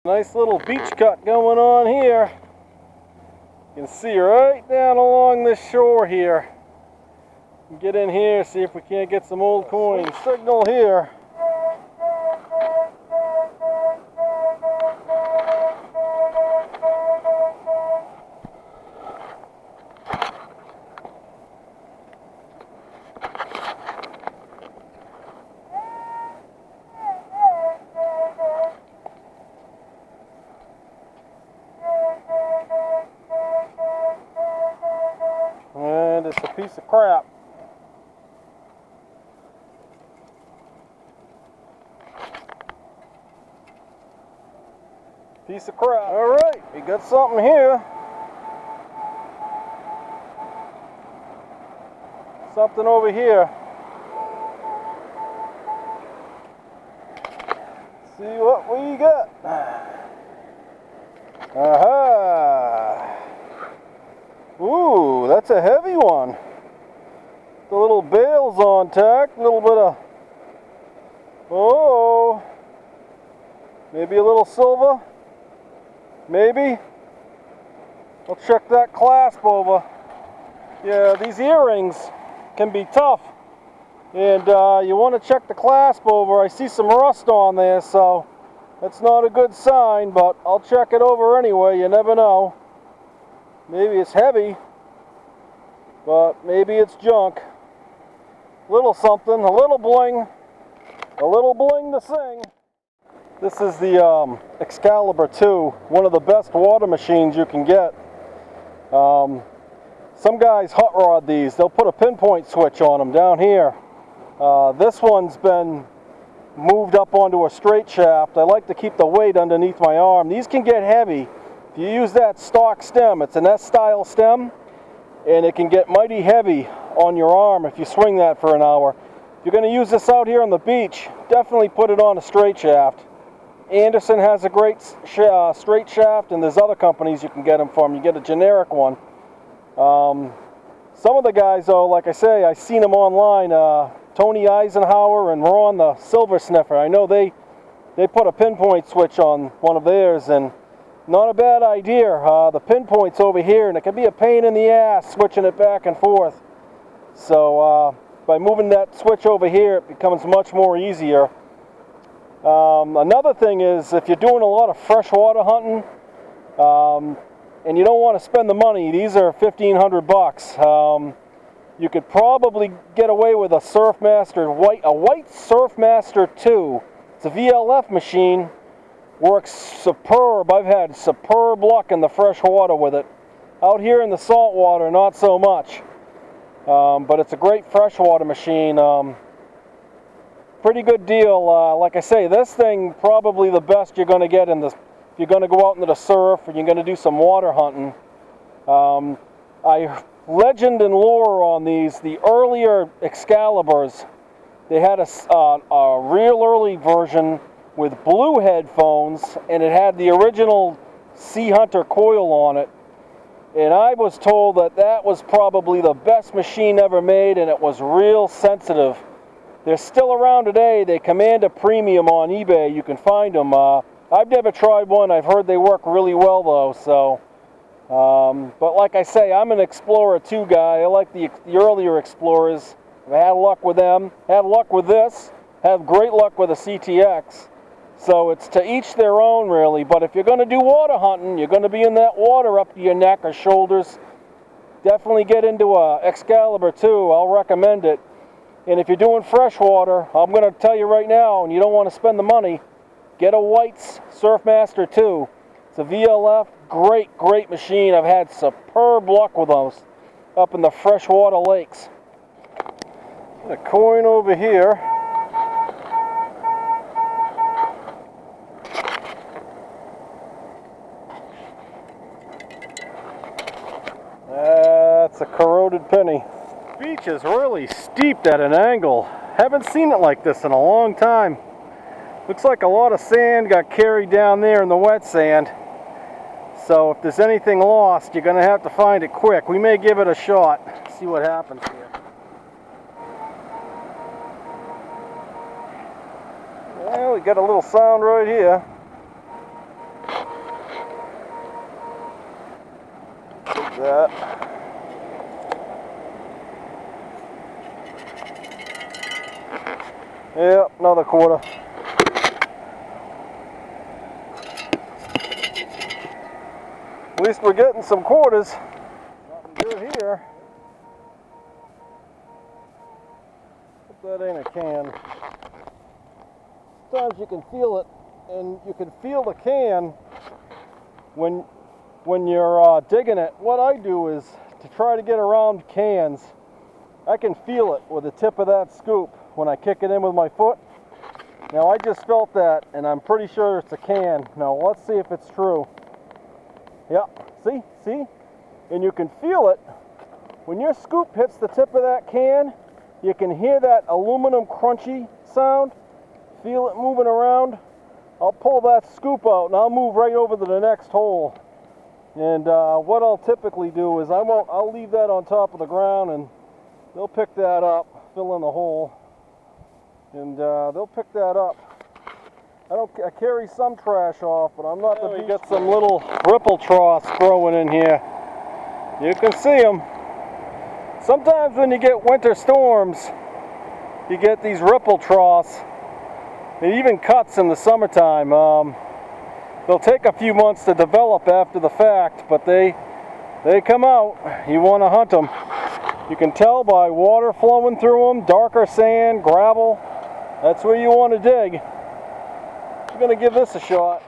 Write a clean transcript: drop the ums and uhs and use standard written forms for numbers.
Nice little beach cut going on here. You can see right down along this shore here. Get in here, see if we can't get some old coins. Signal here. And it's a piece of crap. Piece of crap. Alright, we got something here. Something over here. See what we got. Aha! Ooh, that's a heavy one. The little bail's on tack, a little bit of, oh, maybe a little silver, maybe. I'll check that clasp over. Yeah, these earrings can be tough, and you want to check the clasp over. I see some rust on there, so that's not a good sign, but I'll check it over anyway. You never know. Maybe it's heavy, but maybe it's junk. Little something, a little bling to sing. This is the Excalibur 2, one of the best water machines you can get. Some guys hot rod these. They'll put a pinpoint switch on them down here. This one's been moved up onto a straight shaft. I like to keep the weight underneath my arm. These can get heavy. If you use that stock stem, it's an S-style stem, and it can get mighty heavy on your arm if you swing that for an hour. If you're going to use this out here on the beach, definitely put it on a straight shaft. Anderson has a great straight shaft, and there's other companies you can get them from. You get a generic one. Some of the guys, though, like I say, I've seen them online. Tony Eisenhower and Ron the Silver Sniffer. I know they put a pinpoint switch on one of theirs, and not a bad idea. The pinpoint's over here, and it can be a pain in the ass switching it back and forth. So by moving that switch over here, it becomes much more easier. Another thing is, if you're doing a lot of freshwater hunting, and you don't want to spend the money, these are $1,500. You could probably get away with a Surfmaster a white Surfmaster 2. It's a VLF machine. Works superb. I've had superb luck in the fresh water with it. Out here in the salt water, not so much. But it's a great freshwater machine. Pretty good deal. Like I say, this thing probably the best you're going to get in this. If you're going to go out into the surf and you're going to do some water hunting. Legend and lore on these, the earlier Excaliburs, they had a real early version with blue headphones, and it had the original Sea Hunter coil on it. And I was told that that was probably the best machine ever made, and it was real sensitive. They're still around today. They command a premium on eBay. You can find them. I've never tried one. I've heard they work really well, though. So, but like I say, I'm an Explorer 2 guy. I like the earlier Explorers. I've had luck with them. Had luck with this. Have great luck with a CTX. So it's to each their own, really. But if you're going to do water hunting, you're going to be in that water up to your neck or shoulders, definitely get into a Excalibur 2. I'll recommend it. And if you're doing freshwater, I'm going to tell you right now, and you don't want to spend the money, get a White's Surfmaster 2. It's a VLF, great machine. I've had superb luck with those. up in the freshwater lakes. A coin over here. That's a corroded penny. The beach is really steep at an angle. Haven't seen it like this in a long time. Looks like a lot of sand got carried down there in the wet sand. So if there's anything lost, you're going to have to find it quick. We may give it a shot, see what happens here. Well, we got a little sound right here. Take that. Yep, another quarter. At least we're getting some quarters. Nothing good here. Hope that ain't a can. Sometimes you can feel it, and you can feel the can when you're digging it. What I do is to try to get around cans. I can feel it with the tip of that scoop when I kick it in with my foot. Now I just felt that, and I'm pretty sure it's a can. Now let's see if it's true. Yep, see? And you can feel it. When your scoop hits the tip of that can, you can hear that aluminum crunchy sound. Feel it moving around. I'll pull that scoop out and I'll move right over to the next hole. And what I'll typically do is I'll leave that on top of the ground, and they'll pick that up, fill in the hole, and they'll pick that up. I carry some trash off, but I'm not the beach. We got some little ripple troughs growing in here. You can see them. Sometimes when you get winter storms, you get these ripple troughs. It even cuts in the summertime. They'll take a few months to develop after the fact, but they come out. You want to hunt them. You can tell by water flowing through them, darker sand, gravel. That's where you want to dig. I'm going to give this a shot.